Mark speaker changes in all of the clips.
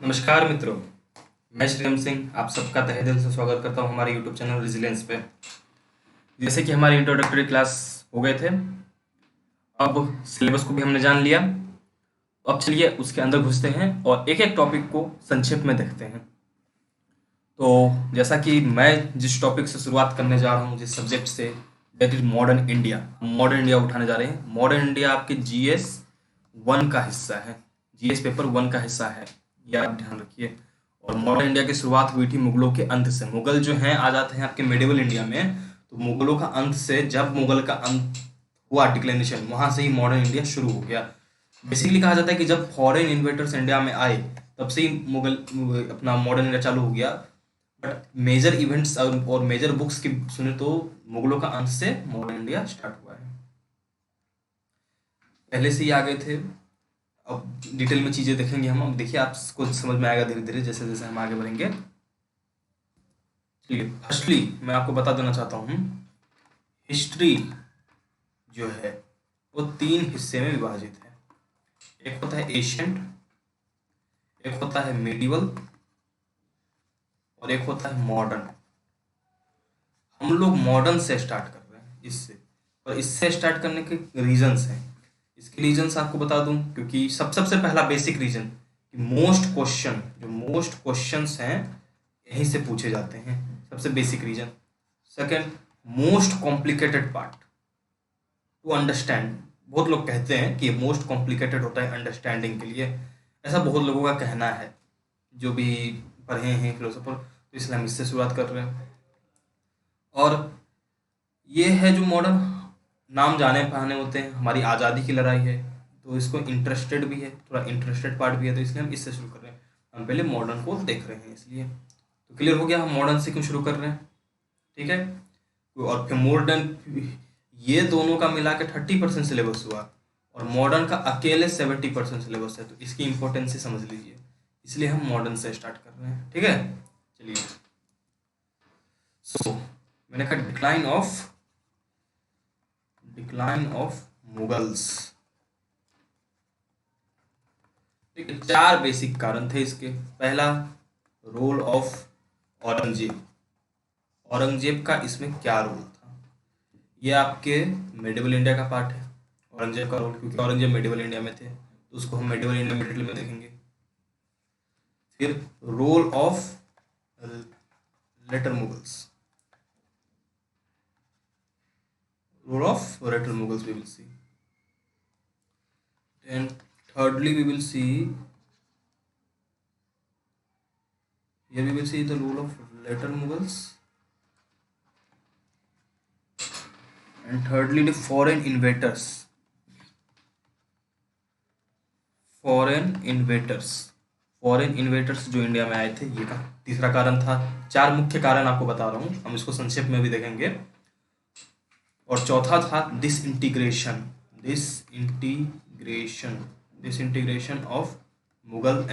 Speaker 1: नमस्कार मित्रों। मैं श्रीराम सिंह आप सबका तहे दिल से स्वागत करता हूं हमारे यूट्यूब चैनल रेजिलियंस पे। जैसे कि हमारी इंट्रोडक्टरी क्लास हो गए थे, अब सिलेबस को भी हमने जान लिया। अब चलिए उसके अंदर घुसते हैं और एक एक टॉपिक को संक्षेप में देखते हैं। तो जैसा कि मैं जिस टॉपिक से शुरुआत करने जा रहा हूँ, जिस सब्जेक्ट से, दैट इज मॉडर्न इंडिया। हम मॉडर्न इंडिया उठाने जा रहे हैं। मॉडर्न इंडिया आपके जीएस 1 का हिस्सा है, जीएस पेपर 1 का हिस्सा है, ये आप ध्यान रखिए। और मॉडर्न इंडिया की शुरुआत हुई थी मुगलों के अंत से। मुगल जो हैं आ जाते हैं आपके मेडिवल इंडिया में, तो मुगलों का अंत से, जब मुगल का अंत हुआ, डिक्लेनेशन, वहां से ही मॉडर्न इंडिया शुरू हो गया। बेसिकली कहा जाता है कि जब फॉरेन इन्वेटर्स इंडिया में आए, तब से ही अपना मॉडर्न इंडिया चालू हो गया। बट मेजर इवेंट्स और मेजर बुक्स की सुने तो मुगलों का अंत से मॉडर्न इंडिया स्टार्ट हुआ है। पहले से ही आ गए थे। अब डिटेल में चीजें देखेंगे हम। अब देखिए आपको समझ में आएगा धीरे धीरे जैसे जैसे हम आगे बढ़ेंगे। चलिए, फर्स्टली मैं आपको बता देना चाहता हूँ, हिस्ट्री जो है वो 3 हिस्से में विभाजित है। एक होता है एशियंट, एक होता है मिडिवल, और एक होता है मॉडर्न। हम लोग मॉडर्न से स्टार्ट कर रहे हैं इससे, और इससे स्टार्ट करने के रीजंस हैं। इसके रीजंस आपको बता दूं, क्योंकि सबसे पहला बेसिक रीजन कि मोस्ट क्वेश्चंस हैं यहीं से पूछे जाते हैं। सबसे basic reason. Second, most complicated part to understand. बहुत लोग कहते हैं कि मोस्ट कॉम्प्लिकेटेड होता है अंडरस्टैंडिंग के लिए, ऐसा बहुत लोगों का कहना है जो भी पढ़े हैं फिलोसोफर। तो इसलिए हम इससे शुरुआत कर रहे हैं। और ये है जो मॉडर्न, नाम जाने पहचाने होते हैं, हमारी आज़ादी की लड़ाई है, तो इसको इंटरेस्टेड भी है, थोड़ा इंटरेस्टेड पार्ट भी है, तो इसलिए हम इससे शुरू कर रहे हैं। हम पहले मॉडर्न को देख रहे हैं इसलिए। तो क्लियर हो गया हम मॉडर्न से क्यों शुरू कर रहे हैं, ठीक है। और फिर मॉडर्न, ये दोनों का मिला के 30% सिलेबस हुआ, और मॉडर्न का अकेले 70% सिलेबस है, तो इसकी इंपॉर्टेंस से समझ लीजिए। इसलिए हम मॉडर्न से स्टार्ट कर रहे हैं, ठीक है। चलिए, सो मैंने कहा डिक्लाइन ऑफ मुगल्स। ठीक है, 4 बेसिक कारण थे इसके। पहला, रोल ऑफ औरंगजेब। औरंगजेब का इसमें क्या रोल था, ये आपके मेडिवल इंडिया का पार्ट है। औरंगजेब का रोल, क्योंकि औरंगजेब मेडिवल इंडिया में थे, तो उसको हम मेडिवल इंडिया में डिटेल में देखेंगे। फिर role of later Mughals, we will see. And thirdly we will see the role of later Mughals, and thirdly the foreign invaders. Foreign investors जो इंडिया में आए थे, ये का तीसरा कारण था। 4 मुख्य कारण आपको बता रहा हूँ, हम इसको संक्षेप में भी देखेंगे। और चौथा था डिसइंटीग्रेशन ऑफ मुगल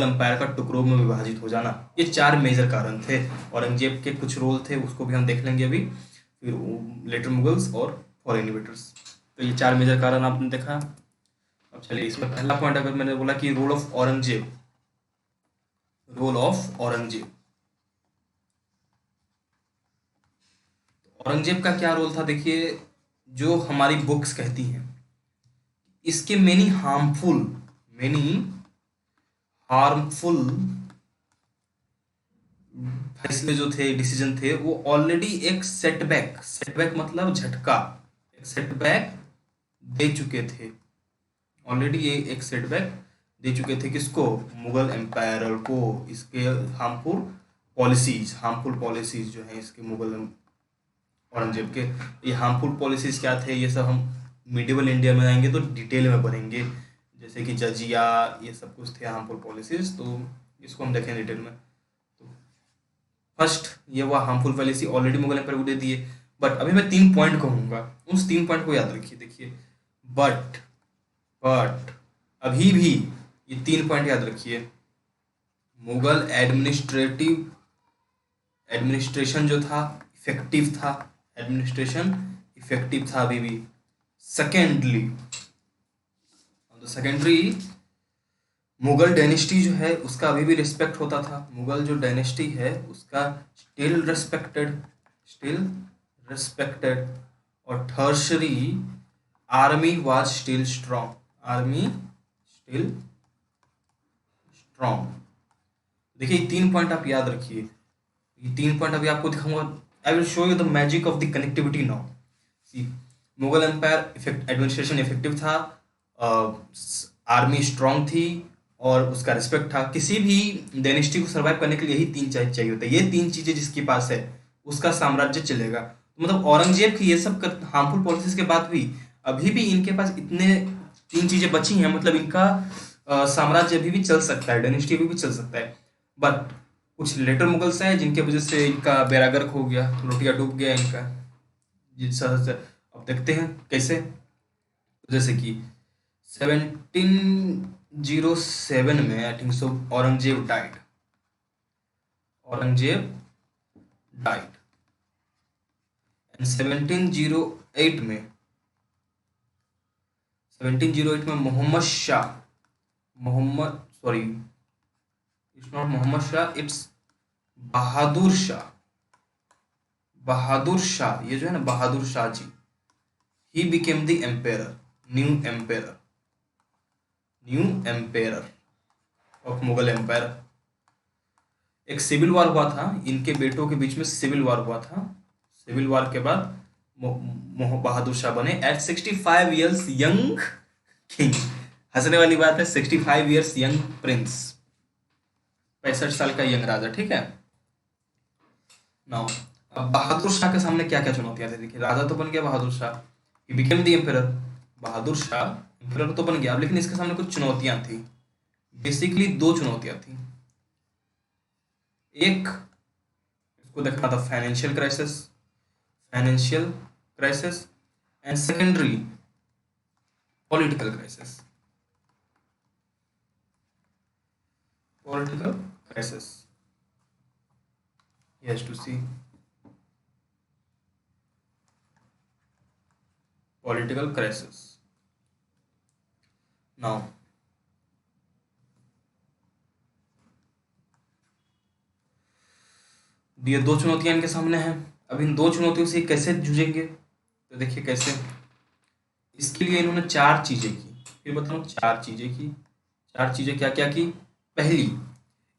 Speaker 1: एम्पायर का टुकड़ों में विभाजित हो जाना। ये 4 मेजर कारण थे। औरंगजेब के कुछ रोल थे, उसको भी हम देख लेंगे अभी। फिर लेटर मुगल्स और फॉरेन इन्वेटर्स, तो ये 4 मेजर कारण आपने देखा। अब चलिए, इसमें पहला पॉइंट अगर मैंने बोला कि रोल ऑफ औरंगजेब, औरंगजेब का क्या रोल था, देखिए। जो हमारी बुक्स कहती हैं, इसके मेनी हार्मफुल फैसले जो थे, डिसीजन थे, वो ऑलरेडी एक सेटबैक मतलब झटका, एक सेटबैक दे चुके थे। ऑलरेडी ये एक सेटबैक दे चुके थे किसको, मुगल एम्पायर को। इसके हार्मफुल पॉलिसीज जो है इसके मुगल औरंगजेब के, ये हार्मफुल पॉलिसीज क्या थे, ये सब हम मिडिवल इंडिया में आएंगे तो डिटेल में पढ़ेंगे। जैसे कि जजिया, ये सब कुछ थे हार्मफुल पॉलिसीज, तो इसको हम देखें डिटेल में। तो फर्स्ट ये हुआ harmful policy, already Mughal empire को दे दिए। बट अभी मैं 3 पॉइंट कहूंगा, उस 3 पॉइंट को याद रखिए। देखिए, बट अभी भी ये 3 पॉइंट याद रखिए। मुगल एडमिनिस्ट्रेशन जो था इफेक्टिव था अभी भी। सेकेंडरी, मुगल डायनेस्टी जो है उसका अभी भी रिस्पेक्ट होता था। मुगल जो डायनेस्टी है उसका स्टिल रिस्पेक्टेड, स्टिल रिस्पेक्टेड। और thirdly, army was still strong, army still strong. देखिए ये 3 पॉइंट आप याद रखिए, ये 3 पॉइंट अभी आपको दिखाऊंगा। I will show you the magic of the connectivity now. See, Mughal empire administration effective था, आर्मी स्ट्रांग थी, और उसका रिस्पेक्ट था। किसी भी डायनेस्टी को सर्वाइव करने के लिए यही 3 चीज चाहिए होता है। ये 3 चीजें जिसके पास है उसका साम्राज्य चलेगा। तो मतलब औरंगजेब की ये सब हार्मफुल पॉलिसीज के बाद भी अभी भी इनके पास इतने 3 चीजें बची हैं, मतलब इनका साम्राज्य अभी भी चल सकता है, डायनेस्टी अभी भी चल सकता है। बट कुछ लेटर मुगल्स हैं जिनके वजह से इनका बेड़ा गर्क हो गया, लोटिया डूब गया इनका। जिस तरह से अब देखते हैं कैसे। जैसे कि 1707 में I think so Aurangzeb died, Aurangzeb died. And 1708 में, 1708 में Mohammad Shah, Mohammad sorry it's not Mohammad Shah, it's Bahadur Shah, Bahadur Shah, ये जो है ना Bahadur Shah ji, he became the emperor, new emperor, new emperor of Mughal empire. एक सिविल वॉर हुआ था इनके बेटों के बीच में, सिविल वॉर हुआ था। सिविल वॉर के बाद बहादुर शाह बने एट 65 ईयर्स यंग किंग। हंसने वाली बात है, 65 ईयर्स यंग प्रिंस, 65 साल का यंग राजा, ठीक है। नाउ अब बहादुर शाह के सामने क्या क्या चुनौतियां थी। देखिए राजा तो बन गया Bahadur Shah, he became the emperor, Bahadur Shah emperor तो बन गया, लेकिन इसके सामने कुछ चुनौतियां थी। बेसिकली 2 चुनौतियां थी। एक, इसको देखना था financial crisis, financial crisis. And secondary political crisis, political crisis. he has to see political crisis now। ये 2 चुनौतियां इनके सामने हैं। अब इन 2 चुनौतियों से कैसे जूझेंगे, तो देखिए कैसे। इसके लिए इन्होंने 4 चीजें की, फिर बताऊं 4 चीजें की। 4 चीजें क्या क्या की। पहली,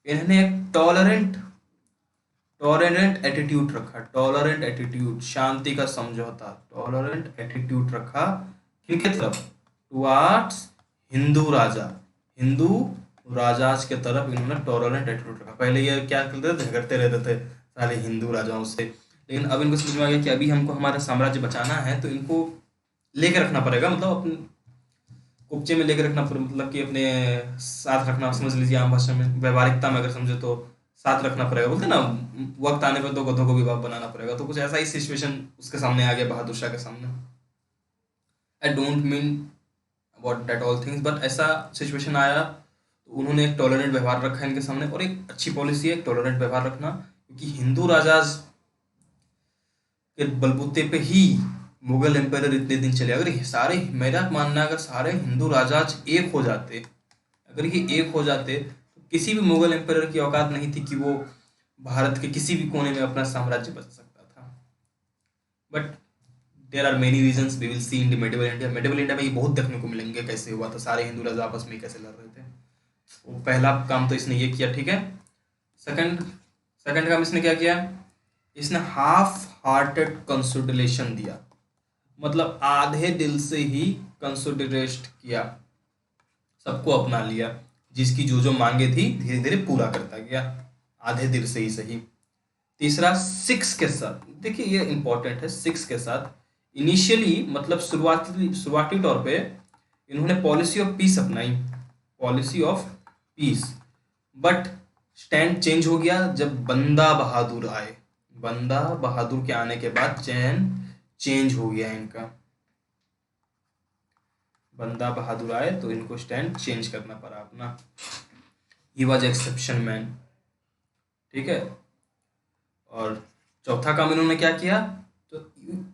Speaker 1: इन्होंने एक टॉलरेंट, टॉलरेंट एटीट्यूड रखा, टॉलरेंट एटीट्यूड, शांति का समझौता, टॉलरेंट एटीट्यूड रखा किनके तरफ, टुवार्ड्स हिंदू राजा, हिंदू राजाज के तरफ इन्होंने टॉलरेंट एटीट्यूड रखा। पहले ये क्या करते थे, झगड़ते रहते थे सारे हिंदू राजाओं से, लेकिन अब इनको समझ में आ गया कि अभी हमको हमारा साम्राज्य बचाना है, तो इनको लेके रखना पड़ेगा, मतलब अपने उपचे में लेके रखना पड़ेगा, मतलब कि अपने साथ रखना, समझ लीजिए आम भाषा में, व्यवहारिकता में अगर समझे तो साथ रखना पड़ेगा। बोलते हैं ना वक्त आने पर 2 गधों को भी बाप बनाना पड़ेगा, तो कुछ ऐसा ही सिचुएशन उसके सामने आ गया, बहादुर शाह के सामने। I don't mean about that all things, but ऐसा सिचुएशन आया तो उन्होंने एक टॉलरेंट व्यवहार रखा इनके सामने, और एक अच्छी पॉलिसी है टॉलरेंट व्यवहार रखना, क्योंकि हिंदू राजाज के बलबूते पे ही मुगल एम्पायर इतने दिन चले। अगर ये सारे, मेरा मानना है अगर सारे हिंदू राजाज एक हो जाते, अगर ये एक हो जाते तो किसी भी मुगल एम्पायर की औकात नहीं थी कि वो भारत के किसी भी कोने में अपना साम्राज्य बचा सकता था। But there are many reasons, we will see in the medieval India. Medieval India में ये बहुत देखने को मिलेंगे कैसे हुआ था, सारे हिंदू राजा आपस में कैसे लड़ रहे थे। वो पहला काम तो इसने ये किया, ठीक है। सेकंड, सेकंड काम इसने क्या किया, इसने हाफ हार्टेड कंसिडरेशन दिया, मतलब आधे दिल से ही कंसिडरेट किया, सबको अपना लिया, जिसकी जो जो मांगे थी धीरे धीरे पूरा करता गया, आधे दिल से ही सही। तीसरा, सिक्स के साथ, देखिए ये इंपॉर्टेंट है, सिक्स के साथ इनिशियली, मतलब शुरुआती तौर पे इन्होंने पॉलिसी ऑफ पीस अपनाई, policy of peace. But stand change हो गया जब बंदा बहादुर आए, बंदा बहादुर के आने के बाद चेंज हो गया इनका। बंदा बहादुर आए तो इनको स्टैंड चेंज करना पड़ा अपना। ही वॉज एक्सेप्शन मैन, ठीक है। और चौथा काम इन्होंने क्या किया, तो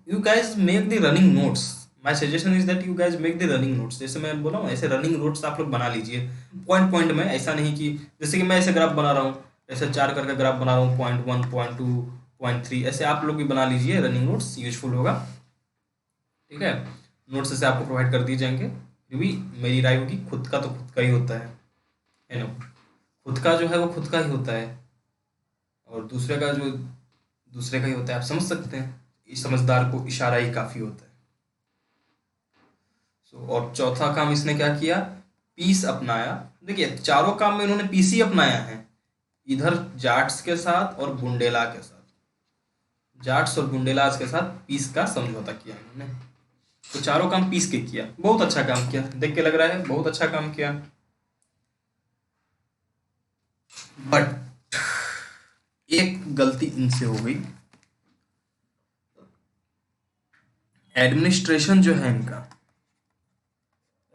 Speaker 1: you guys make the running notes, my suggestion is that you guys make the running notes. जैसे मैं बोला हूँ, ऐसे रनिंग नोट्स आप लोग बना लीजिए पॉइंट पॉइंट में। ऐसा नहीं कि जैसे कि मैं ऐसे ग्राफ बना रहा हूँ, ऐसे 4 करके ग्राफ बना रहा हूँ, .1, .2, .3, ऐसे आप लोग भी बना लीजिए। रनिंग नोट्स यूजफुल होगा, ठीक है। नोट्स ऐसे आपको प्रोवाइड कर दिए जाएंगे। फिर भी मेरी राय होगी, खुद का तो खुद का ही होता है ना। खुद का जो है वो खुद का ही होता है, और दूसरे का जो दूसरे का ही होता है। आप समझ सकते हैं, इस समझदार को इशारा ही काफ़ी होता है। और चौथा काम इसने क्या किया, पीस अपनाया। देखिए चारों काम में इन्होंने पीस ही अपनाया है, इधर जाट्स के साथ और बुंडेला के साथ, जाट्स और बुंडेलाज के साथ पीस का समझौता किया इन्होंने। तो चारों काम पीस के किया, बहुत अच्छा काम किया, देख के लग रहा है बहुत अच्छा काम किया। बट एक गलती इनसे हो गई, एडमिनिस्ट्रेशन जो है इनका,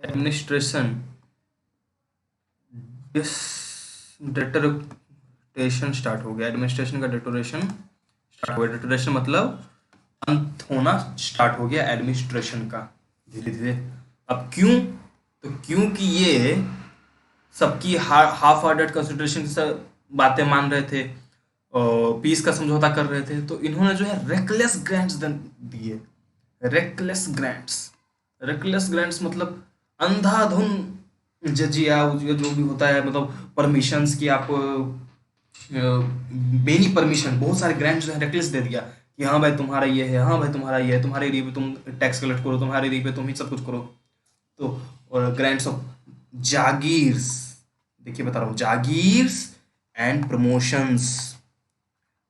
Speaker 1: एडमिनिस्ट्रेशन डेटोरेशन स्टार्ट हो गया। एडमिनिस्ट्रेशन का डेटोरेशन स्टार्ट हो गया। डेटोरेशन मतलब अंत होना स्टार्ट हो गया एडमिनिस्ट्रेशन का, धीरे धीरे। अब क्यों, तो क्योंकि ये सबकी हाफ हार्टेड कंसिडरेशन से बातें मान रहे थे और पीस का समझौता कर रहे थे, तो इन्होंने जो है रेकलेस ग्रांट्स दिए। रेकलेस ग्रांट्स, रेकलेस ग्रांट्स मतलब अंधाधुन जजिया जो भी होता है, मतलब परमिशंस की आप मेनी परमिशन, बहुत सारे ग्रांट्स जो है रेकलेस दे दिया कि हाँ भाई तुम्हारा ये है, हाँ भाई तुम्हारा ये है, तुम्हारे एरिया पे तुम टैक्स कलेक्ट करो, तुम्हारे एरिया पे तुम ही सब कुछ करो। तो और ग्रांट्स ऑफ जागीर्स, देखिए बता रहा हूँ, जागीर्स एंड प्रमोशंस।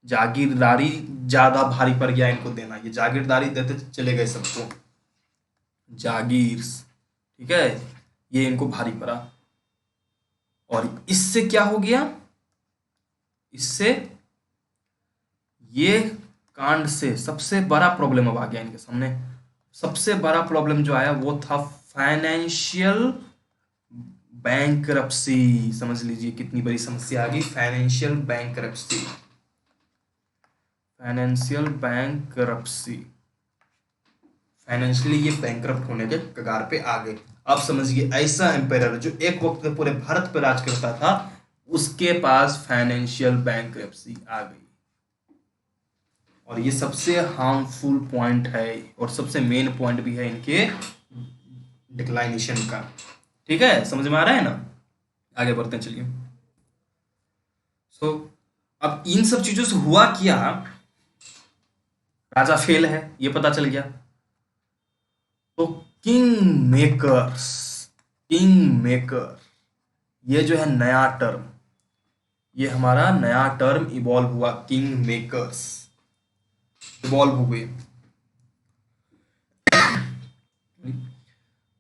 Speaker 1: जागीरदारी ज्यादा भारी पड़ गया इनको देना, ये जागीरदारी देते चले गए सबको, जागीर्स, ठीक है, ये इनको भारी पड़ा। और इससे क्या हो गया, इससे ये कांड से सबसे बड़ा प्रॉब्लम अब आ गया इनके सामने। सबसे बड़ा प्रॉब्लम जो आया वो था फाइनेंशियल बैंकरप्सी। समझ लीजिए कितनी बड़ी समस्या आ गई, financial bankruptcy. Financial bankruptcy, financially ये बैंकरप्ट होने के कगार पे आ गए। अब समझिए ऐसा एम्पायर जो एक वक्त में पूरे भारत पर राज करता था, उसके पास फाइनेंशियल बैंकरप्सी आ गई। और ये सबसे हार्मफुल पॉइंट है और सबसे मेन पॉइंट भी है इनके डिक्लाइनेशन का, ठीक है। समझ में आ रहा है ना, आगे बढ़ते हैं चलिए। अब इन सब चीजों से हुआ क्या, राजा फेल है ये पता चल गया, तो किंग मेकर्स, किंग मेकर, ये जो है नया टर्म, ये हमारा नया टर्म इवॉल्व हुआ, किंग मेकर्स इवॉल्व हुए।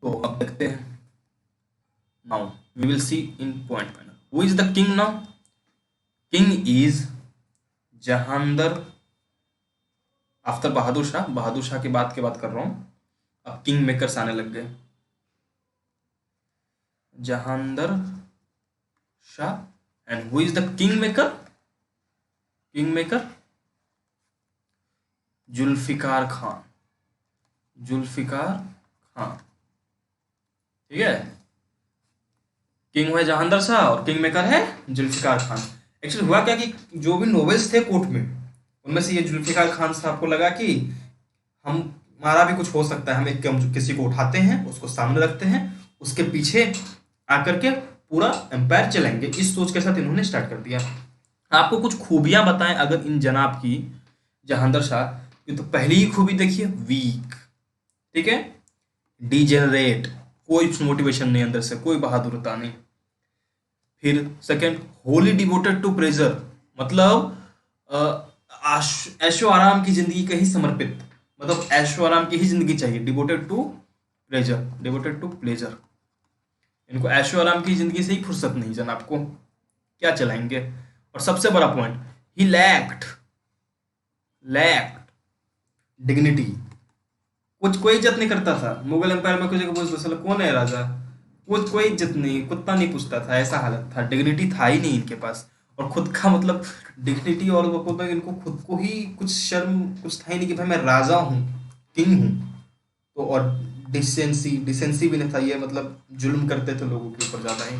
Speaker 1: तो अब देखते हैं, now we will see in point manner. Who is the king now, king is Jahandar, after Bahadur Shah, Bahadur Shah के बात कर रहा हूं। अब किंग मेकर्स आने लग गए, Jahandar Shah. And who is the king maker, king maker Zulfiqar Khan, Zulfiqar Khan, ठीक है। किंग है जहांदर शाह और किंग मेकर है जुल्फिकार खान। एक्चुअली हुआ क्या कि जो भी नोवेल्स थे कोर्ट में, उनमें से ये जुल्फिकार खान साहब को लगा कि हमारा भी कुछ हो सकता है, हम एक किसी को उठाते हैं, उसको सामने रखते हैं, उसके पीछे आकर के पूरा एम्पायर चलाएंगे। इस सोच के साथ इन्होंने स्टार्ट कर दिया। आपको कुछ खूबियां बताएं अगर इन जनाब की, जहांदर शाह की, तो पहली ही खूबी देखिए, वीक, ठीक है, डिजेनरेट, कोई मोटिवेशन नहीं अंदर से, कोई बहादुरता नहीं। फिर second, wholly devoted to pleasure, मतलब ऐशो आराम की जिंदगी का ही समर्पित, मतलब ऐशो आराम की ही जिंदगी चाहिए। Devoted to pleasure, devoted to pleasure, इनको ऐशो आराम की जिंदगी से ही फुर्सत नहीं जनाब को, क्या चलाएंगे। और सबसे बड़ा पॉइंट, ही लैक्ड डिग्निटी, कुछ कोई इज्जत नहीं करता था। मुगल एम्पायर में कुछ पूछता कौन है राजा, कुछ कोई इज्जत नहीं, कुत्ता नहीं पूछता था, ऐसा हालत था। डिग्निटी था ही नहीं इनके पास, और खुद का मतलब डिग्निटी, और वो इनको खुद को ही कुछ शर्म कुछ था ही नहीं कि भाई मैं राजा हूँ, किंग हूँ। तो और डिसेंसी भी नहीं था, ये मतलब जुल्म करते थे लोगों के ऊपर ज़्यादा ही,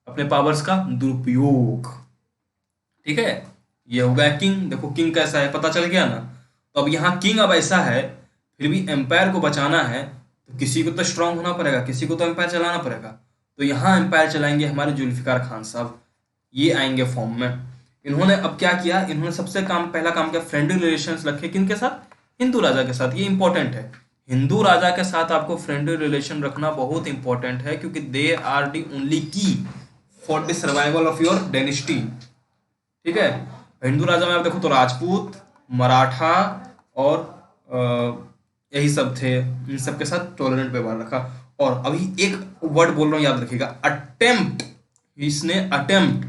Speaker 1: अपने पावर्स का दुरुपयोग। ठीक है, ये हो गया किंग। देखो किंग कैसा है, पता चल गया ना। तो अब यहाँ किंग अब ऐसा है, फिर भी एम्पायर को बचाना है तो किसी को तो स्ट्रांग होना पड़ेगा, किसी को तो एम्पायर चलाना पड़ेगा। तो यहाँ एम्पायर चलाएंगे हमारे जुल्फिकार खान साहब, ये आएंगे फॉर्म में। इन्होंने अब क्या किया, इन्होंने सबसे पहला काम किया, फ्रेंडली रिलेशंस रखे किन के साथ, हिंदू राजा के साथ। ये इंपॉर्टेंट है, हिंदू राजा के साथ आपको फ्रेंडली रिलेशन रखना बहुत इंपॉर्टेंट है, क्योंकि दे आर दी ओनली की for the survival of your dynasty. ठीक है, हिंदू राजा में आप देखो तो राजपूत, मराठा और यही सब थे, इन सब के साथ टॉलरेंट व्यवहार रखा। और अभी एक वर्ड बोल रहा हूँ, याद रखिएगा, अटेम्प्ट। इसने अटेम्प्ट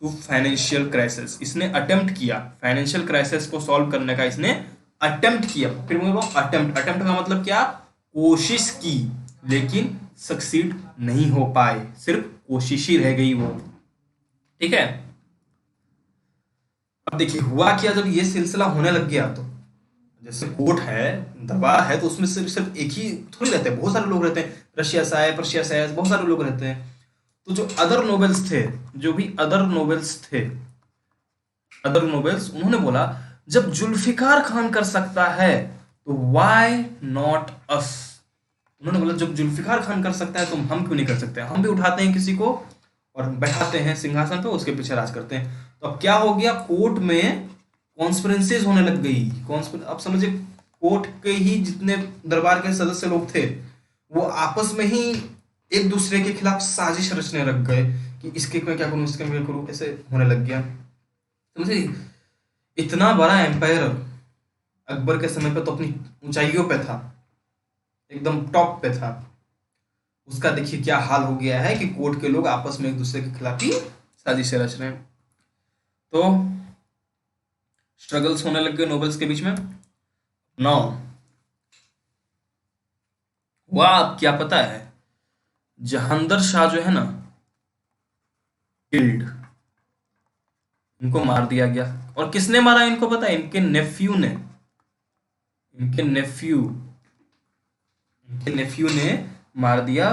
Speaker 1: टू फाइनेंशियल क्राइसिस, इसने अटेम्प्ट किया फाइनेंशियल क्राइसिस को सॉल्व करने का, इसने अटेम्प्ट किया। फिर बोल रहा हूँ अटेम्प्ट, अटेम्प्ट का मतलब क्या, कोशिश की लेकिन सक्सीड नहीं हो पाए, सिर्फ कोशिश ही रह गई वो। ठीक है, अब देखिए हुआ क्या, जब ये सिलसिला होने लग गया तो जैसे कोर्ट है, दरबार है, तो उसमें सिर्फ सिर्फ एक ही थोड़ी रहते हैं, बहुत सारे लोग रहते हैं, रशिया से आए, पर्शिया से आए, बहुत सारे लोग रहते हैं। तो जो अदर नोबेल्स थे, जो भी अदर नोबेल्स थे, अदर नोबेल्स, उन्होंने बोला जब जुल्फिकार खान कर सकता है तो व्हाई नॉट अस। उन्होंने बोला जब जुल्फिकार खान कर सकता है तो हम क्यों नहीं कर सकते, हम भी उठाते हैं किसी को और बैठाते हैं सिंहासन पे, उसके पीछे राज करते हैं। तो अब क्या हो गया, कोर्ट में कॉन्स्पिरेंसीज होने लग गई। अब समझिए कोर्ट के ही जितने दरबार के सदस्य लोग थे, वो आपस में ही एक दूसरे के खिलाफ साजिश रचने लग गए कि इसके मैं क्या करूं, इसके मैं क्या करूं, ऐसे होने लग गया। समझिए इतना बड़ा एम्पायर अकबर के समय पे तो अपनी ऊंचाइयों पे था, एकदम टॉप पे था, उसका देखिए क्या हाल हो गया है कि कोर्ट के लोग आपस में एक दूसरे के खिलाफ ही साजिशें रच रहे हैं। तो स्ट्रगल्स होने लग गए नोबल्स के बीच में। नाउ हुआ अब क्या पता है, जहांदर शाह जो है ना, किल्ड, इनको मार दिया गया। और किसने मारा इनको पता है, इनके नेफ्यू ने, इनके नेफ्यू, इनके नेफ्यू ने मार दिया,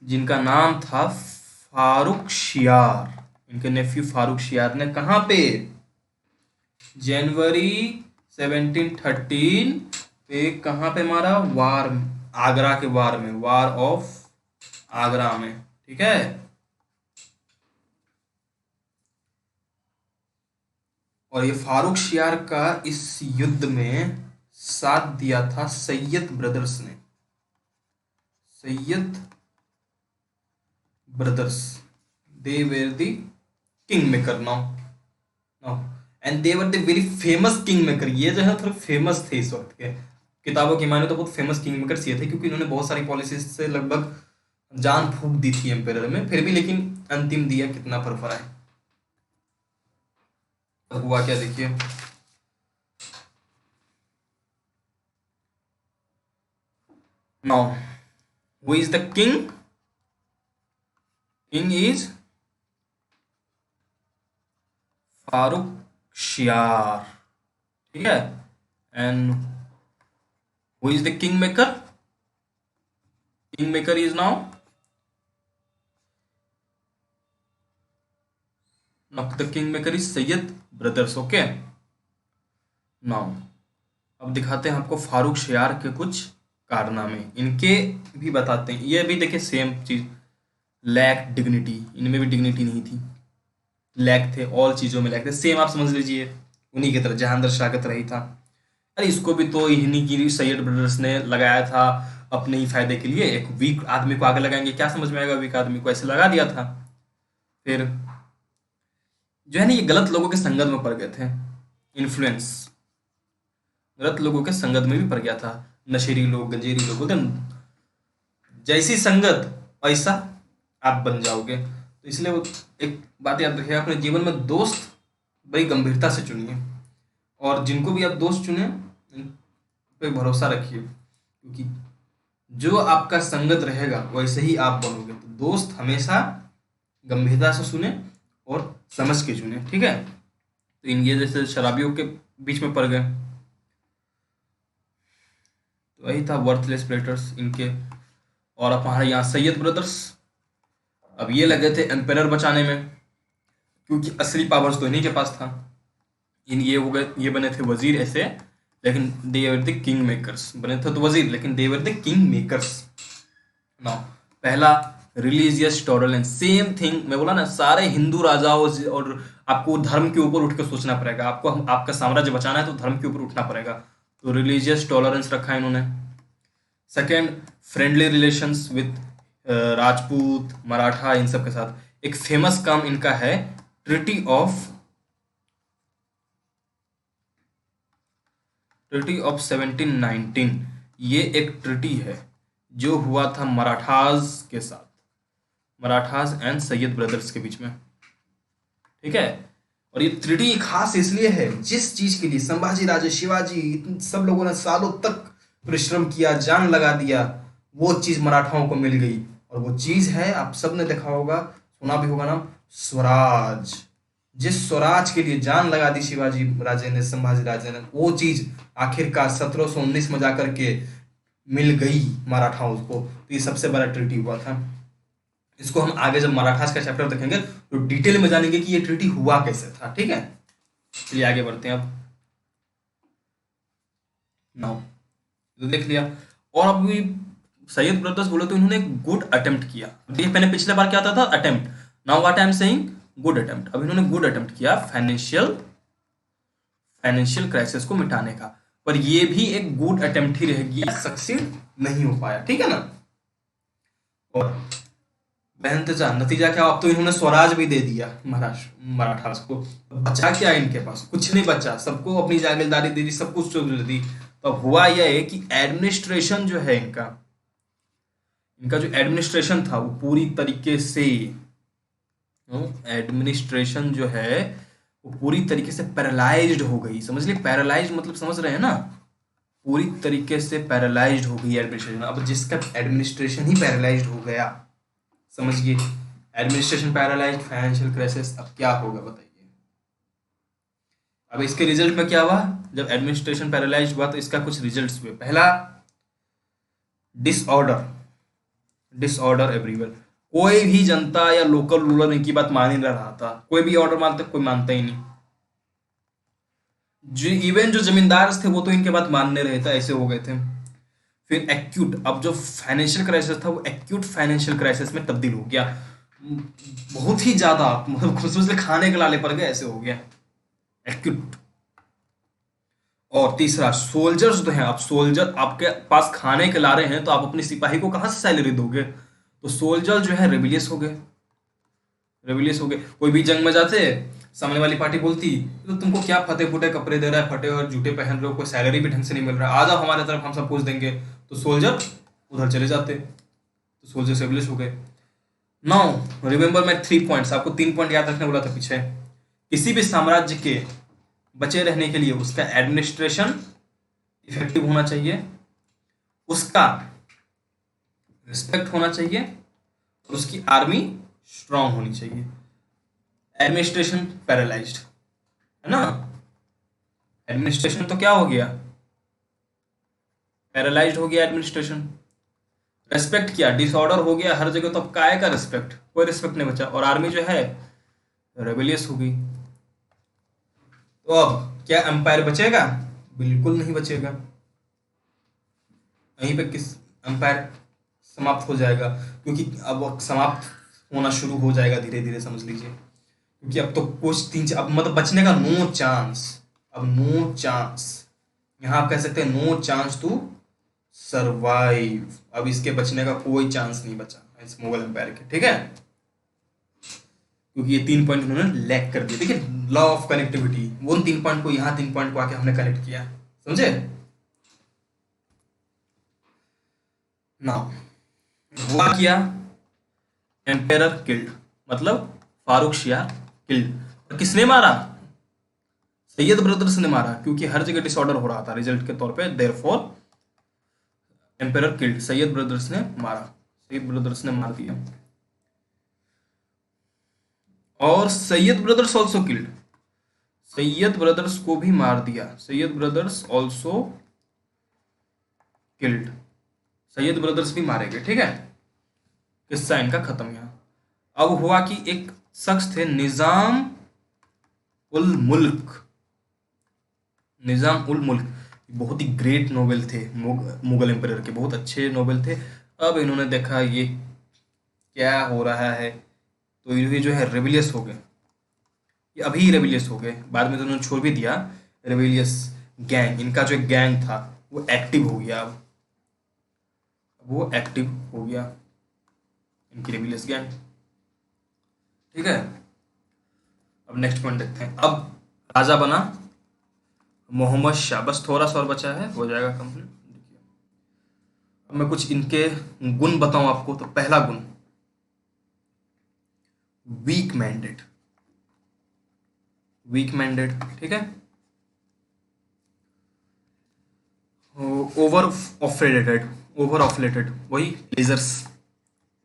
Speaker 1: जिनका नाम था फारूक शियार। इनके नेफ्यू फारूक शियार ने कहां पे, जनवरी 1713 पे कहां पे मारा, वार, आगरा के वार में, वार ऑफ आगरा में। ठीक है, और ये फारूक शियार का इस युद्ध में साथ दिया था सैयद ब्रदर्स ने, Syed brothers, they were the king maker now, now and they were the very famous king maker. ये जो है थोड़े फेमस थे इस वक्त के, किताबों की माने तो बहुत फेमस किंग मेकर्स ये थे, क्योंकि इन्होंने बहुत सारी पॉलिसीज से लगभग जान फूंक दी थी एम्पेयर में, फिर भी लेकिन अंतिम दिया कितना फरफरा है। तो हुआ क्या देखिए, now who is the king, king is Farrukh Siyar. ठीक है, and who is the king maker, king maker is now the king maker is Sayyid brothers. Okay, now अब दिखाते हैं आपको फारूक शियार के कुछ कारनामे, इनके भी बताते हैं। ये भी देखिए सेम चीज, लैक डिग्निटी, इनमें भी डिग्निटी नहीं थी, लैक थे, ऑल चीजों में लैक थे, सेम आप समझ लीजिए उन्हीं की तरह, जहांगीर शाह की तरह ही था। अरे इसको भी तो इन्हीं की सैयद ब्रदर्स ने लगाया था अपने ही फायदे के लिए, एक वीक आदमी को आगे लगाएंगे, क्या समझ में आएगा, वीक आदमी को ऐसे लगा दिया था। फिर जो है ना, ये गलत लोगों के संगत में पड़ गए थे, इन्फ्लुएंस, गलत लोगों के संगत में भी पड़ गया था, नशेड़ी लोग, गंजेरी लोग, बोलते हैं जैसी संगत वैसा आप बन जाओगे। तो इसलिए वो एक बात याद रखिएगा, अपने जीवन में दोस्त बड़ी गंभीरता से चुनिए, और जिनको भी आप दोस्त चुने उन पे भरोसा रखिए, क्योंकि जो आपका संगत रहेगा वैसे ही आप बनोगे। तो दोस्त हमेशा गंभीरता से सुने और समझ के चुने। ठीक है, तो इन ये जैसे शराबियों के बीच में पड़ गए, वही था वर्थलेस प्लेटर्स इनके। और अब हमारे यहाँ सैयद ब्रदर्स, अब ये लगे थे एम्पेरर बचाने में, क्योंकि असली पावर्स तो इन्हीं के पास था। इन ये हो गए, ये बने थे वजीर ऐसे, लेकिन they were the king makers, बने थे तो वजीर लेकिन they were the king makers. Now पहला रिलीजियस टॉलरेंस, सेम थिंग मैं बोला ना, सारे हिंदू राजाओं और आपको धर्म के ऊपर उठ के सोचना पड़ेगा, आपको आपका साम्राज्य बचाना है तो धर्म के ऊपर उठना पड़ेगा, तो रिलीजियस टॉलरेंस रखा है इन्होंने। Second, friendly relations with Rajput Maratha इन सब के साथ। एक फेमस काम इनका है ट्रिटी ऑफ 1719। ये एक ट्रिटी है जो हुआ था मराठास के साथ, मराठास एंड सैयद ब्रदर्स के बीच में, ठीक है। और ये ट्रिटी खास इसलिए है, जिस चीज के लिए संभाजी राजे शिवाजी सब लोगों ने सालों तक परिश्रम किया, जान लगा दिया, वो चीज मराठाओं को मिल गई। और वो चीज है, आप सब ने देखा होगा, सुना भी होगा नाम, स्वराज। जिस स्वराज के लिए जान लगा दी शिवाजी राजे ने, संभाजी राजे ने, वो चीज आखिरकार 1719 में जाकर के मिल गई मराठाओं को। तो ये सबसे बड़ा ट्रीटी हुआ था। इसको हम आगे जब मराठास का चैप्टर देखेंगे तो डिटेल में जानेंगे कि ये ट्रीटी हुआ कैसे था, ठीक है। चलिए आगे बढ़ते हैं अब। नाउ तो देख लिया, और अब भी सैयद ब्रदर्स बोले तो इन्होंने एक गुड अटेम्प्ट किया। देखिए मैंने पिछले बार क्या था attempt, now what I am saying good attempt. अब इन्होंने गुड अटेम्प्ट किया फाइनेंशियल क्राइसिस को मिटाने का, पर ये भी एक गुड अटेम्प्ट ही रह गया, सक्सीड नहीं हो पाया, ठीक है ना। और बेहतजा नतीजा क्या, अब तो इन्होंने स्वराज भी दे दिया मराठास को। बचा क्या इनके पास, कुछ नहीं बचा, सबको अपनी जागीरदारी दे दी, सब कुछ दे दी। तो अब हुआ यह है कि एडमिनिस्ट्रेशन जो है इनका जो एडमिनिस्ट्रेशन था वो पूरी तरीके से, एडमिनिस्ट्रेशन जो है वो पूरी तरीके से पैरालाइज्ड हो गई। समझ लिए, पैरालाइज्ड मतलब समझ रहे हैं ना, पूरी तरीके से पैरालाइज्ड हो गई एडमिनिस्ट्रेशन। अब जिसका एडमिनिस्ट्रेशन ही पैरालाइज्ड हो गया, समझिए, एडमिनिस्ट्रेशन पैरालाइज्ड, फाइनेंशियल क्राइसिस, अब क्या होगा बताइए। अब इसके रिजल्ट में क्या हुआ, जब एडमिनिस्ट्रेशन पैरालाइज्ड हुआ तो इसका कुछ रिजल्ट्स हुए। पहला, डिसऑर्डर एवरीवेयर, कोई भी जनता या लोकल रूलर इनकी बात मान ही नहीं रहा था, कोई भी ऑर्डर मानता कोई मानता ही नहीं। इवन जो जमींदार थे वो तो इनके बात मानने रहे थे, ऐसे हो गए थे। फिर एक्यूट, अब जो फाइनेंशियल क्राइसिस था वो एक्यूट फाइनेंशियल क्राइसिस में तब्दील हो गया, बहुत ही ज्यादा, मतलब खुशबू से खाने के लाले पड़ गए, ऐसे हो गया एक्यूट। और तीसरा, सोल्जर्स जो हैं, अब सोल्जर आपके पास खाने के लारे हैं तो आप अपने सिपाही को कहां से सैलरी दोगे, तो सोल्जर जो है रेबिलियस हो गए। कोई भी जंग में जाते, सामने वाली पार्टी बोलती तो तुमको क्या फटे फूटे कपड़े दे रहा है, फटे और जूते पहन रहे हो, कोई सैलरी भी ढंग से नहीं मिल रहा, आ जाओ हमारे तरफ, हम सब कुछ देंगे। तो सोल्जर उधर चले जाते, तो सोल्जर रेबिलियस हो गए। नाउ रिमेंबर मैं 3 पॉइंट्स, आपको 3 पॉइंट याद रखने बोला था पीछे। किसी भी साम्राज्य के बचे रहने के लिए उसका एडमिनिस्ट्रेशन इफेक्टिव होना चाहिए, उसका रिस्पेक्ट होना चाहिए, और उसकी आर्मी स्ट्रांग होनी चाहिए। एडमिनिस्ट्रेशन पैरालाइज्ड है ना, एडमिनिस्ट्रेशन तो क्या हो गया, पैरालाइज्ड हो गया एडमिनिस्ट्रेशन। रेस्पेक्ट किया, डिसऑर्डर हो गया हर जगह, तो अब काय का रिस्पेक्ट, कोई रिस्पेक्ट नहीं बचा, और आर्मी जो है रेबेलियस हो गई। तो अब क्या एम्पायर बचेगा, बिल्कुल नहीं बचेगा, यहीं पे किस एम्पायर समाप्त हो जाएगा, क्योंकि अब समाप्त होना शुरू हो जाएगा धीरे धीरे, समझ लीजिए, क्योंकि अब तो कुछ अब मतलब बचने का नो चांस, अब नो चांस, यहां आप कह सकते हैं नो चांस टू सरवाइव, अब इसके बचने का कोई चांस नहीं बचा इस मुगल एम्पायर के, ठीक है, क्योंकि ये 3 पॉइंट उन्होंने लैक कर दिए। देखिए लॉ ऑफ कनेक्टिविटी, वो 3 पॉइंट को यहाँ 3 पॉइंट को आके हमने कनेक्ट किया, समझे। नाउ हुआ क्या, एम्पेरर किल्ड, मतलब फारूक शाह किल्ड, और किसने मारा, सैयद ब्रदर्स ने मारा, क्योंकि हर जगह डिसऑर्डर हो रहा था रिजल्ट के तौर पे, therefore emperor killed, Syed brothers ने मारा, सैयद ब्रदर्स ने मार दिया। और Syed brothers also killed, Syed brothers को भी मार दिया, Syed brothers also killed, Syed brothers भी मारे गए, ठीक है। किस्सा इनका खत्म यहाँ। अब हुआ कि एक शख्स थे निजाम उल मुल्क, निजाम उल मुल्क, बहुत ही ग्रेट नोबेल थे, मुगल एम्पायर के बहुत अच्छे नोबेल थे। अब इन्होंने देखा ये क्या हो रहा है, तो ये जो है रेबिलियस हो गए, ये अभी रेबिलियस हो गए, बाद में तो उन्होंने छोड़ भी दिया। रेबिलियस गैंग, इनका जो गैंग था वो एक्टिव हो गया, अब वो एक्टिव हो गया, इनकी रेबिलियस गैंग, ठीक है। अब नेक्स्ट पॉइंट देखते हैं। अब राजा बना मोहम्मद शाह, बस थोड़ा सा और बचा है, हो जाएगा कंप्लीट। देखिए अब मैं कुछ इनके गुण बताऊं आपको, तो पहला गुण वीक मैंडेट, वीक मैंडेट, ठीक है। ओवर ऑफलेटेड, ओवर ऑफलेटेड, वही लेजर्स,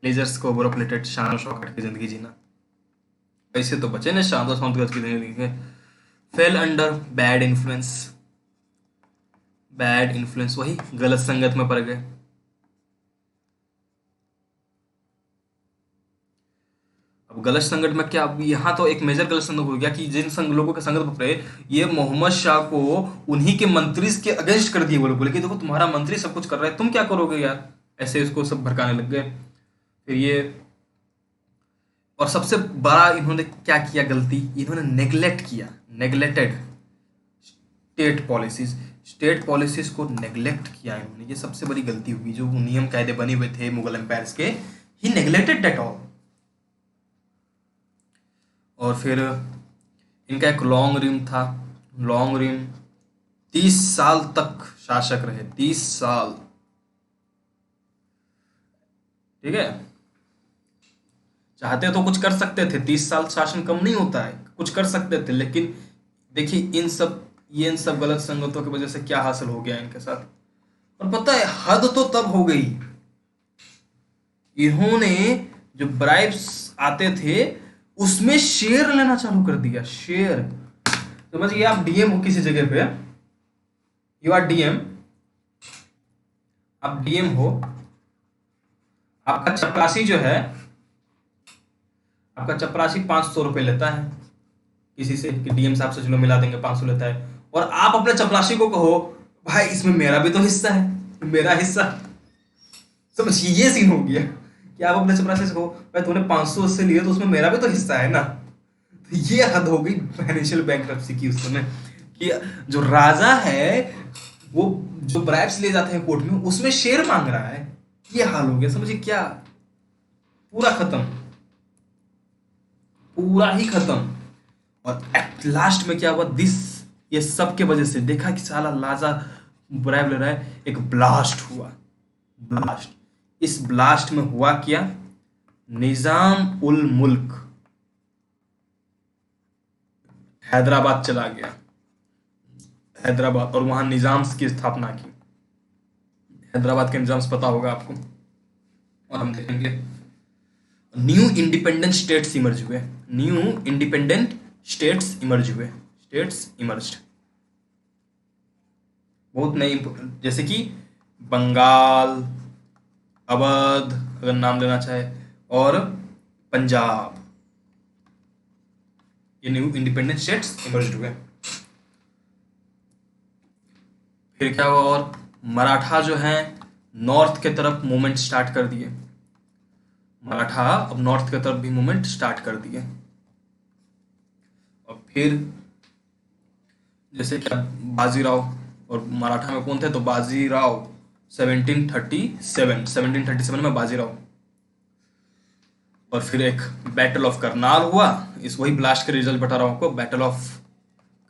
Speaker 1: लेजर्स को ओवर ऑफलेटेड, शान शौकत की जिंदगी जीना, ऐसे तो बचे ना शान शौकत की जिंदगी। Fail under bad influence, bad influence, वही गलत संगत में पड़ गए। अब गलत संगत में क्या, अब यहाँ तो एक मेजर गलत संगत हो गया कि जिन लोगों के संगत में पड़े, ये मोहम्मद शाह को उन्हीं के मंत्री के अगेंस्ट कर दिए। वो लोग बोले कि देखो तुम्हारा मंत्री सब कुछ कर रहा है, तुम क्या करोगे यार, ऐसे इसको सब भड़काने लग गए। फिर ये, और सबसे बड़ा इन्होंने क्या किया गलती, इन्होंने नेग्लेक्ट किया, neglected state policies, state policies को नेग्लेक्ट किया इन्होंने, ये सबसे बड़ी गलती हुई। जो नियम कायदे बने हुए थे मुगल एम्पायर्स के, ही नेग्लेक्टेड दैट ऑल। और फिर इनका एक लॉन्ग रिम था, लॉन्ग रिम, 30 साल तक शासक रहे, 30 साल, ठीक है। चाहते तो कुछ कर सकते थे, 30 साल शासन कम नहीं होता है, कुछ कर सकते थे, लेकिन देखिए इन सब, ये इन सब गलत संगतों की वजह से क्या हासिल हो गया इनके साथ। और पता है हद तो तब हो गई, इन्होंने जो ब्राइब्स आते थे उसमें शेयर लेना चालू कर दिया, शेयर। समझिए आप डीएम हो किसी जगह पे, यू आर डीएम, आप डीएम हो, आपका चपरासी जो है, आपका चपरासी 500 रुपये लेता है किसी से कि डीएम साहब से चलो मिला देंगे, 500 लेता है, और आप अपने चपरासी को कहो भाई इसमें मेरा भी तो हिस्सा है, मेरा हिस्सा। समझिए ये सीन हो गया कि आप अपने चपरासी से कहो भाई तूने 500 उससे लिए तो उसमें मेरा भी तो हिस्सा है ना। तो ये हद हो गई फाइनेंशियल बैंकरप्सी की उस समय, कि जो राजा है वो जो ब्राइब्स ले जाते हैं कोर्ट में उसमें शेयर मांग रहा है, ये हाल हो गया। समझिए क्या, पूरा खत्म, पूरा ही खत्म। और एट लास्ट में क्या हुआ, दिस, ये सब के वजह से देखा कि साला लाजा ब्राइब ले रहा है, एक ब्लास्ट हुआ, ब्लास्ट। इस ब्लास्ट में हुआ क्या, निजाम उल मुल्क हैदराबाद चला गया, हैदराबाद, और वहां निजाम्स की स्थापना की। हैदराबाद के निजाम्स पता होगा आपको, और हम देखेंगे न्यू इंडिपेंडेंट स्टेट्स इमर्ज हुए, न्यू इंडिपेंडेंट स्टेट्स इमर्ज हुए, स्टेट्स इमर्ज्ड, बहुत नई, जैसे कि बंगाल, अवध अगर नाम लेना चाहे, और पंजाब, ये न्यू इंडिपेंडेंट स्टेट्स इमर्ज हुए। फिर क्या हुआ, और मराठा जो है नॉर्थ के तरफ मूवमेंट स्टार्ट कर दिए, मराठा अब नॉर्थ की तरफ भी मूवमेंट स्टार्ट कर दिए। और फिर जैसे क्या, बाजीराव, और मराठा में कौन थे, तो बाजीराव 1737 में बाजीराव। और फिर एक बैटल ऑफ करनाल हुआ, इस वही ब्लास्ट के रिजल्ट बता रहा हूं आपको, बैटल ऑफ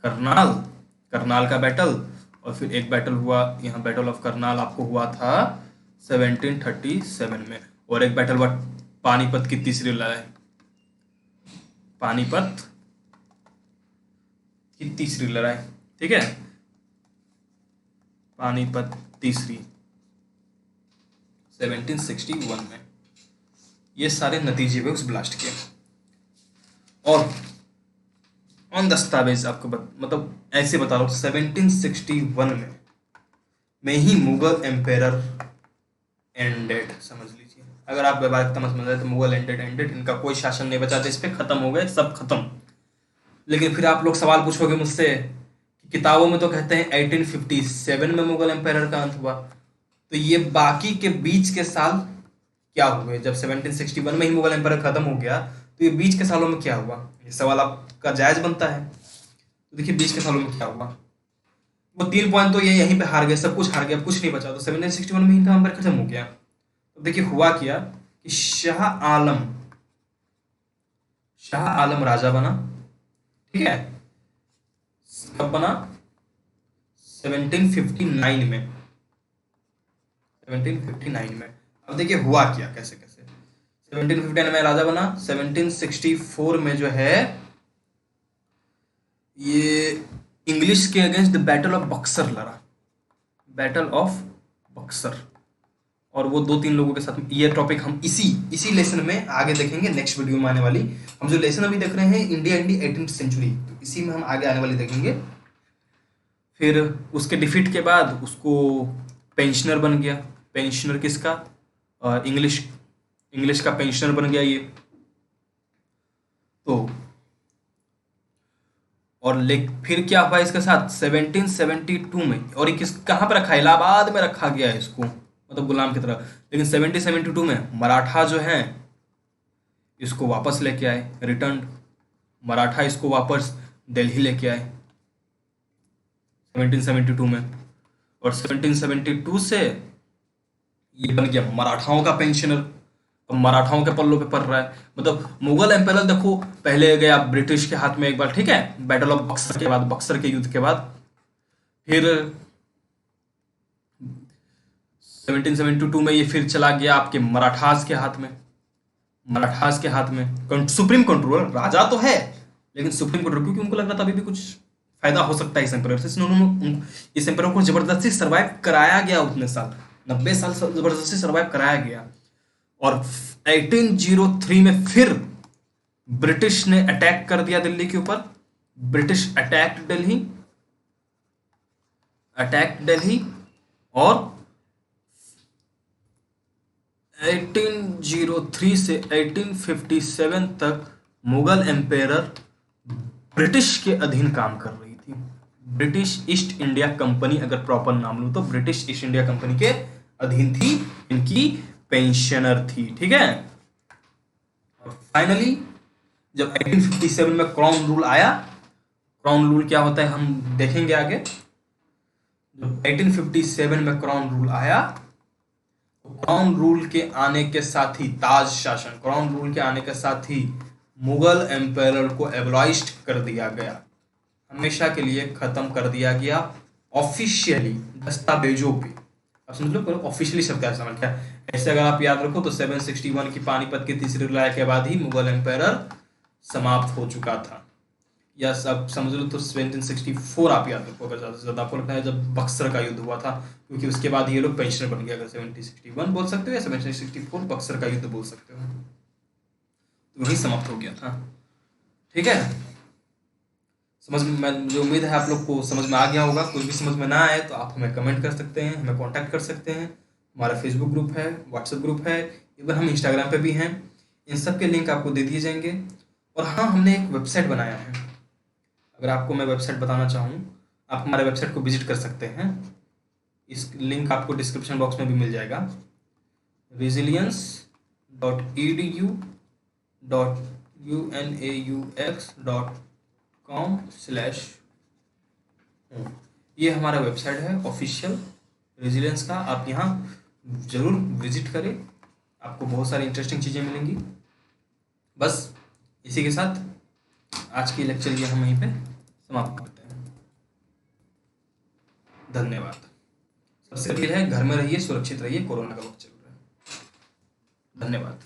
Speaker 1: करनाल, करनाल का बैटल। और फिर एक बैटल हुआ यहाँ, बैटल ऑफ करनाल आपको हुआ था 1737 में। और एक बैटल हुआ पानीपत की तीसरी लड़ाई, पानीपत की तीसरी लड़ाई, ठीक है, पानीपत तीसरी 1761 में। ये सारे नतीजे हुए उस ब्लास्ट के। और ऑन दस्तावेज आपको मतलब ऐसे बता रहा हूँ, 1761 में में ही मुगल एम्पेयर एंडेड, समझ लीजिए। अगर आप व्यवहारिकता में समझ रहे तो मुगल एंडेड, इनका कोई शासन नहीं बचा, देश पे खत्म हो गए, सब खत्म। लेकिन फिर आप लोग सवाल पूछोगे मुझसे कि किताबों में तो कहते हैं 1857 में मुगल एम्पायर का अंत हुआ, तो ये बाकी के बीच के साल क्या हुए? जब 1761 में ही मुगल एम्पायर खत्म हो गया, तो ये बीच के सालों में क्या हुआ? ये सवाल आपका जायज बनता है। तो देखिए बीच के सालों में क्या हुआ। वो 3 पॉइंट तो ये यहीं पे हार गए, सब कुछ हार गया, कुछ नहीं बचा। तो 1761 में इनका एम्पायर खत्म हो गया। तो देखिए हुआ क्या कि शाह आलम राजा बना, ठीक है। कब बना? 1759 में, 1759 में। अब देखिए हुआ क्या, कैसे कैसे 1759 में राजा बना, 1764 में जो है ये इंग्लिश के against the battle of Buxar लड़ा, बैटल ऑफ बक्सर। और वो 2-3 लोगों के साथ, ये टॉपिक हम इसी लेसन में आगे देखेंगे, नेक्स्ट वीडियो में आने वाली। हम जो लेसन अभी देख रहे हैं इंडिया 18th सेंचुरी, तो इसी में हम आगे आने वाली देखेंगे। फिर उसके डिफीट के बाद उसको पेंशनर बन गया। पेंशनर किसका? इंग्लिश का पेंशनर बन गया ये। तो और फिर क्या हुआ इसके साथ 1772 में, और ये कहाँ पे रखा? इलाहाबाद में रखा गया है इसको, मतलब गुलाम की तरह। लेकिन 1772 में मराठा जो है इसको वापस लेके आए, रिटर्न। मराठा इसको वापस दिल्ली लेके आए 1772 में। और 1772 से ये बन गया मराठाओं का पेंशनर। अब मराठाओं के पल्लों पे पड़ रहा है। मतलब मुगल एम्पायर देखो, पहले गया ब्रिटिश के हाथ में एक बार, ठीक है, बैटल ऑफ बक्सर के बाद, बक्सर के युद्ध के बाद। फिर 1772 में ये फिर चला गया आपके मराठास के हाथ में। मराठास के हाथ में सुप्रीम कंट्रोल, राजा तो है लेकिन सुप्रीम कंट्रोल, क्योंकि उनको लग रहा था अभी भी कुछ फायदा हो सकता है इस एम्पायर से। उन्होंने इस एम्पायर को जबरदस्ती सर्वाइव कराया गया, उतने साल 90 साल जबरदस्ती सर्वाइव कराया गया। और 1803 में फिर ब्रिटिश ने अटैक कर दिया दिल्ली के ऊपर। ब्रिटिश अटैक्ड दिल्ली और 1803 से 1857 तक मुगल एम्पायर ब्रिटिश के अधीन काम कर रही थी। ब्रिटिश ईस्ट इंडिया कंपनी, अगर प्रॉपर नाम लूं तो ब्रिटिश ईस्ट इंडिया कंपनी के अधीन थी, इनकी पेंशनर थी, ठीक है। फाइनली जब 1857 में क्राउन रूल आया, क्राउन रूल क्या होता है हम देखेंगे आगे। जब 1857 में क्राउन रूल आया, तो क्राउन रूल के आने के साथ ही ताज शासन, क्राउन रूल के आने के साथ ही मुगल एम्पायर को एबॉलिश्ड कर दिया गया, हमेशा के लिए खत्म कर दिया गया ऑफिशियली, दस्तावेजों पे। अब समझ लो ऑफिशियली शब्द है, समझ क्या। ऐसे अगर आप याद रखो तो 761 की पानीपत की तीसरी लड़ाई के बाद ही मुगल एम्पायर समाप्त हो चुका था। या अब समझ लो तो 1764 आप याद रखो, अगर ज़्यादा से ज़्यादा आपको लगता है जब बक्सर का युद्ध हुआ था, क्योंकि उसके बाद ये लोग पेंशनर बन गया। अगर 1761 बोल सकते हो या 1764 बक्सर का युद्ध बोल सकते हो, तो वही समाप्त हो गया था, ठीक है। समझ में, मुझे उम्मीद है आप लोग को समझ में आ गया होगा। कुछ भी समझ में ना आए तो आप हमें कमेंट कर सकते हैं, हमें कांटेक्ट कर सकते हैं। हमारा फेसबुक ग्रुप है, व्हाट्सएप ग्रुप है, इवन हम इंस्टाग्राम पे भी हैं। इन सब के लिंक आपको दे दिए जाएंगे। और हाँ, हमने एक वेबसाइट बनाया है, अगर आपको मैं वेबसाइट बताना चाहूँ, आप हमारे वेबसाइट को विजिट कर सकते हैं। इस लिंक आपको डिस्क्रिप्शन बॉक्स में भी मिल जाएगा, resilience.edu.unaux.com/। ये हमारा वेबसाइट है ऑफिशियल रेजिलियंस का। आप यहाँ ज़रूर विजिट करें, आपको बहुत सारी इंटरेस्टिंग चीज़ें मिलेंगी। बस इसी के साथ आज की लेक्चर ये हम यहीं पे समाप्त करते हैं। धन्यवाद। सबसे पहले है घर में रहिए, सुरक्षित रहिए, कोरोना का वक्त चल रहा है। धन्यवाद।